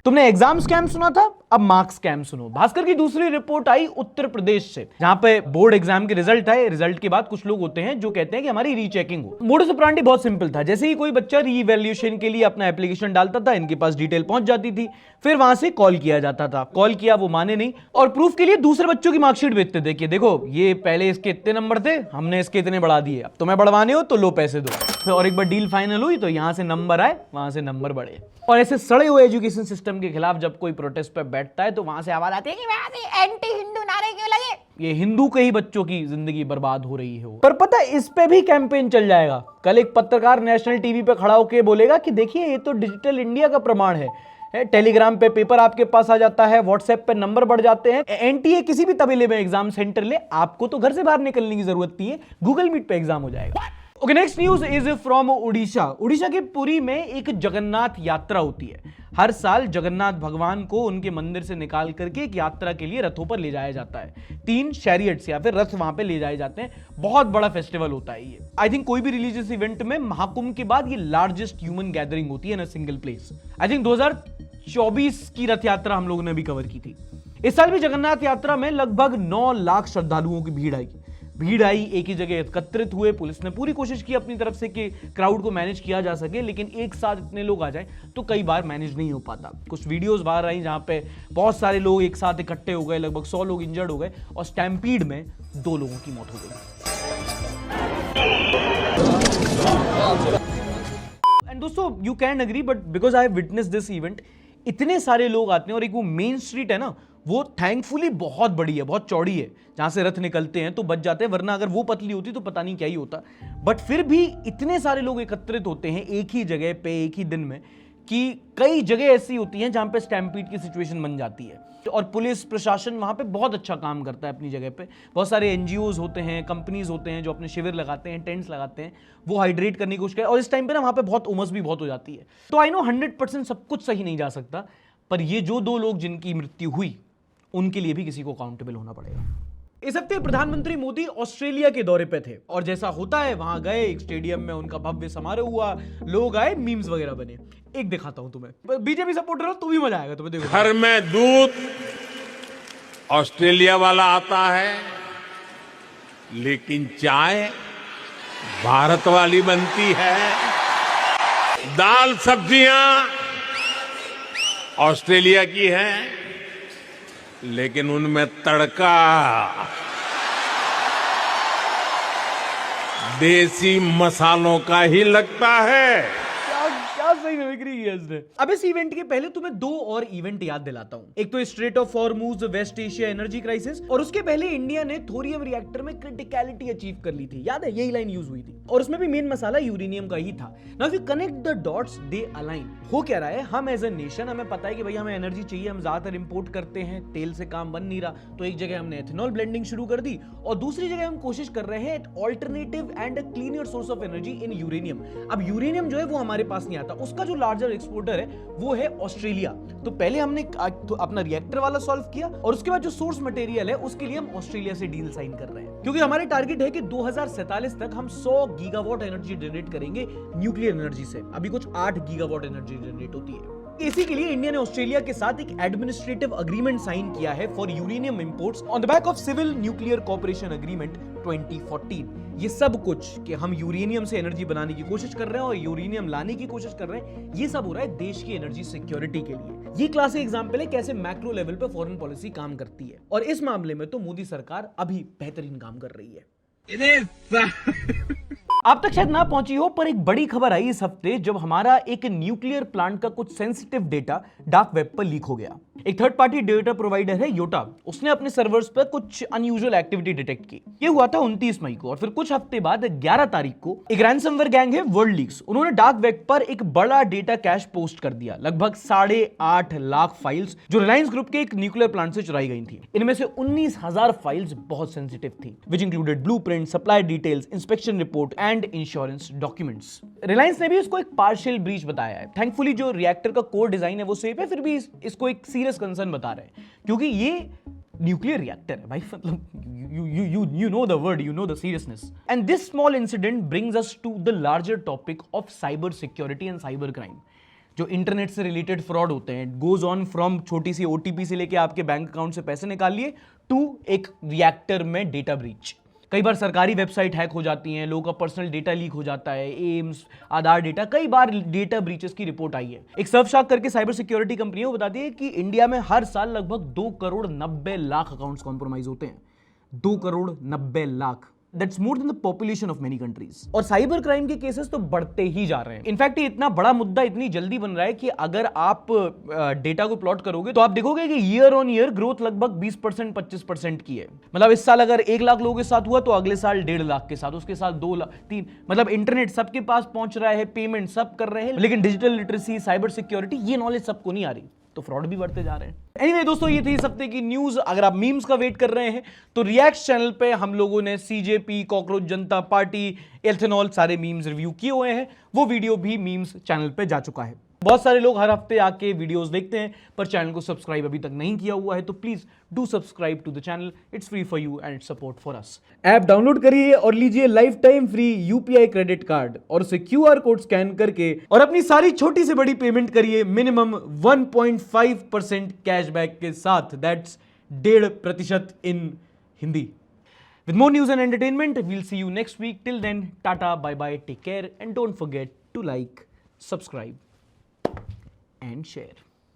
तुमने एग्जाम स्कैम सुना था, अब मार्क्स स्कैम सुनो। भास्कर की दूसरी रिपोर्ट आई उत्तर प्रदेश से, जहां पे बोर्ड एग्जाम के रिजल्ट आए। रिजल्ट के बाद कुछ लोग होते हैं जो कहते हैं कि हमारी रीचेकिंग हो। मोडस ऑपरेंडी बहुत सिंपल था। जैसे ही कोई बच्चा रीवैल्यूएशन के लिए अपना एप्लीकेशन डालता था, इनके पास डिटेल पहुंच जाती थी, फिर वहां से कॉल किया जाता था। कॉल किया, वो माने नहीं, और प्रूफ के लिए दूसरे बच्चों की मार्कशीट भेजते थे कि देखो ये पहले इसके इतने नंबर थे, हमने इसके इतने बढ़ा दिए, अब तुम्हें बढ़वाने हो तो लो पैसे दो। और एक बार डील फाइनल हुई तो यहां से नंबर आए, वहां से नंबर बढ़े। और ऐसे सड़े हुए एजुकेशन सिस्टम के खिलाफ जब कोई प्रोटेस्ट पे बैठता है तो वहां से आवाज आती है कि एंटी हिंदू नारे क्यों लगे, ये हिंदू के ही बच्चों की जिंदगी बर्बाद हो रही है। पर पता है, इस पे भी कैंपेन चल जाएगा। कल एक पत्रकार नेशनल टीवी पे खड़ा होकर बोलेगा कि देखिए ये तो डिजिटल इंडिया का प्रमाण है। टेलीग्राम पे पेपर आपके पास आ जाता है, व्हाट्सएप पे नंबर बढ़ जाते हैं। एनटीए किसी भी तबीले में एग्जाम सेंटर ले, आपको तो घर से बाहर निकलने की जरूरत नहीं है, गूगल मीट पे एग्जाम हो जाएगा। Okay, next news is from Orissa. Orissa के पुरी में एक जगन्नाथ यात्रा होती है। हर साल जगन्नाथ भगवान को उनके मंदिर से निकाल करके एक यात्रा के लिए रथों पर ले जाया जाता है। 3 चैरियट्स या फिर रथ वहां पे ले जाए जाते हैं। बहुत बड़ा फेस्टिवल होता है ये। आई थिंक कोई भी रिलीजियस इवेंट में महाकुंभ के बाद ये लार्जेस्ट ह्यूमन गैदरिंग होती है in a single place. I think 2024 की रथ यात्रा हम लोगों ने भी कवर की थी। इस साल भी जगन्नाथ यात्रा में लगभग 9 लाख श्रद्धालुओं की भीड़ आई, एक ही जगह एकत्रित हुए। पुलिस ने पूरी कोशिश की अपनी तरफ से कि क्राउड को मैनेज किया जा सके, लेकिन एक साथ इतने लोग आ जाए तो कई बार मैनेज नहीं हो पाता। कुछ वीडियोस बाहर आई जहां पे बहुत सारे लोग एक साथ इकट्ठे हो गए, लगभग 100 लोग इंजर्ड हो गए और स्टैम्पीड में 2 लोगों की मौत हो गई। एंड दोस्तों, you can agree but because I have witnessed this event, इतने सारे लोग आते हैं और एक वो मेन स्ट्रीट है ना, वो थैंकफुली बहुत बड़ी है, बहुत चौड़ी है, जहां से रथ निकलते हैं तो बच जाते हैं, वरना अगर वो पतली होती तो पता नहीं क्या ही होता। बट फिर भी इतने सारे लोग एकत्रित होते हैं एक ही जगह पे एक ही दिन में कि कई जगह ऐसी होती हैं जहां पे स्टैम्पीड की सिचुएशन बन जाती है। और पुलिस प्रशासन वहां पे बहुत अच्छा काम करता है अपनी जगह पे। बहुत सारे एनजीओज होते हैं, कंपनीज होते हैं जो अपने शिविर लगाते हैं, टेंट्स लगाते हैं, वो हाइड्रेट करने की कोशिश करें। और इस टाइम पे ना वहां पे बहुत उमस भी बहुत हो जाती है। तो आई नो 100% सब कुछ सही नहीं जा सकता, पर ये जो 2 लोग जिनकी मृत्यु हुई उनके लिए भी किसी को अकाउंटेबल होना पड़ेगा। इस हफ्ते प्रधानमंत्री मोदी ऑस्ट्रेलिया के दौरे पे थे और जैसा होता है वहां गए, एक स्टेडियम में उनका भव्य समारोह हुआ, लोग आए, मीम्स वगैरह बने। एक दिखाता हूं तुम्हें, बीजेपी सपोर्टर हो तो भी मजा आएगा तुम्हें। देखो, घर में दूध ऑस्ट्रेलिया वाला आता है, लेकिन चाय भारत वाली बनती है। दाल सब्जियां ऑस्ट्रेलिया की हैं, लेकिन उनमें तड़का देसी मसालों का ही लगता है। क्या सही में बिक्री किया इसने। अब इस इवेंट के पहले तुम्हें दो और इवेंट याद दिलाता हूं। एक तो strait of Hormuz West Asia energy crisis, और उसके पहले इंडिया ने थोरियम रिएक्टर में क्रिटिकलिटी अचीव कर ली थी। याद है, यही लाइन यूज हुई थी और उसमें भी मेन मसाला यूरेनियम का ही था। Now if you connect the dots they align. हो क्या रहा है, हम एज ए नेशन, हमें पता है कि भाई हमें एनर्जी चाहिए, हम ज्यादातर इंपोर्ट करते हैं, तेल से काम बन नहीं रहा, तो एक जगह हमने एथेनॉल ब्लेंडिंग शुरू कर दी और दूसरी जगह हम कोशिश कर रहे हैं alternative and a cleaner source of energy in uranium. अब यूरेनियम जो है वो हमारे पास नहीं आता, उसका जो लार्जर एक्सपोर्टर है वो है ऑस्ट्रेलिया। तो पहले हमने तो अपना रिएक्टर वाला सॉल्व किया और उसके बाद जो सोर्स मटेरियल है उसके लिए हम ऑस्ट्रेलिया से डील साइन कर रहे हैं, क्योंकि हमारे टारगेट है कि 2047 तक हम 100 गीगावाट एनर्जी जनरेट करेंगे न्यूक्लियर एनर्जी से। अभी कुछ 8 गीगावाट एनर्जी जनरेट होती है। इसी के लिए इंडिया ने ऑस्ट्रेलिया के साथ एक एडमिनिस्ट्रेटिव अग्रीमेंट साइन किया है for uranium imports on the back of civil nuclear cooperation agreement 2014। ये सब कुछ कि हम यूरेनियम से एनर्जी बनाने की कोशिश कर रहे हैं और यूरेनियम लाने की कोशिश कर रहे हैं, ये सब हो रहा है देश की एनर्जी सिक्योरिटी के लिए। ये क्लासिक एग्जांपल है कैसे मैक्रो लेवल पे फॉरेन पॉलिसी काम करती है, और इस मामले में तो मोदी सरकार अभी बेहतरीन काम कर रही है। आप तक शायद ना पहुंची हो, पर एक बड़ी खबर आई इस हफ्ते जब हमारा एक न्यूक्लियर प्लांट का कुछ सेंसिटिव डेटा डार्क वेब पर लीक हो गया। एक थर्ड पार्टी डेटा प्रोवाइडर है योटा, उसने अपने सर्वर्स पर कुछ अनयूजुअल एक्टिविटी डिटेक्ट की। ये हुआ था 29 मई को, और फिर कुछ हफ्ते बाद 11 तारीख को एक रैंसमवेयर गैंग है वर्ल्ड लीक्स, उन्होंने डार्क वेब पर एक बड़ा डेटा कैश पोस्ट कर दिया। लगभग 8.5 लाख फाइल्स जो रिलायंस ग्रुप के एक न्यूक्लियर प्लांट से चुराई गई थी। इनमें से 19,000 फाइल्स बहुत सेंसिटिव थी, which included blueprint, supply details, inspection report and insurance documents. Reliance ने भी इसको एक पार्शियल ब्रीच बताया है। थैंकफुली जो रिएक्टर का कोर डिजाइन है वो सेफ है, फिर भी इसको एक सीरियस कंसर्न बता रहे हैं, क्योंकि ये न्यूक्लियर रिएक्टर है भाई, मतलब you know the word, you know the seriousness. And this small incident brings us to the larger topic of cyber security and cyber crime. जो इंटरनेट से रिलेटेड फ्रॉड होते हैं, गोज ऑन फ्रॉम छोटी सी ओटीपी से लेके आपके बैंक अकाउंट से पैसे निकाल लिए टू एक रिएक्टर में डेटा ब्रीच। कई बार सरकारी वेबसाइट हैक हो जाती हैं, लोगों का पर्सनल डेटा लीक हो जाता है, एम्स, आधार डेटा, कई बार डेटा ब्रीचेस की रिपोर्ट आई है। एक सर्फशार्क करके साइबर सिक्योरिटी कंपनी है, वो बताती है कि इंडिया में हर साल लगभग 2 करोड़ 90 लाख अकाउंट्स कॉम्प्रोमाइज होते हैं। 2 crore 90 lakh, that's more than the population of many countries. और साइबर क्राइम के केसेस तो बढ़ते ही जा रहे हैं। इनफैक्ट ये इतना बड़ा मुद्दा इतनी जल्दी बन रहा है कि अगर आप डेटा को प्लॉट करोगे तो आप देखोगे कि ईयर ऑन ईयर ग्रोथ लगभग 20% 25% की है। मतलब इस साल अगर 1 लाख लोगों के साथ हुआ तो अगले साल 1.5 लाख के साथ, उसके साथ 2 लाख, 3, मतलब इंटरनेट सबके पास पहुंच रहा है, पेमेंट सब कर रहे हैं, लेकिन डिजिटल लिटरेसी, साइबर सिक्योरिटी, ये नॉलेज सबको नहीं आ रही, तो फ्रॉड भी बढ़ते जा रहे हैं। एनीवे दोस्तों, ये थी इस हफ्ते की न्यूज। अगर आप मीम्स का वेट कर रहे हैं तो रिएक्ट चैनल पे हम लोगों ने सीजेपी, कॉकरोच जनता पार्टी, एथेनॉल सारे मीम्स रिव्यू किए हुए हैं। वो वीडियो भी मीम्स चैनल पे जा चुका है। बहुत सारे लोग हर हफ्ते आके वीडियोस देखते हैं, पर चैनल को सब्सक्राइब अभी तक नहीं किया हुआ है, तो please do subscribe to the channel. It's free for you and it's support for us. App download करिए और लीजिए life time free UPI credit card, और उसे क्यूआर कोड स्कैन करके और अपनी सारी छोटी से बड़ी पेमेंट करिए मिनिमम 1.5% कैशबैक के साथ। That's 1.5% in Hindi. With more news and entertainment, we'll see you next week. Till then, tata, bye bye, take care, and don't forget to like, subscribe, and share.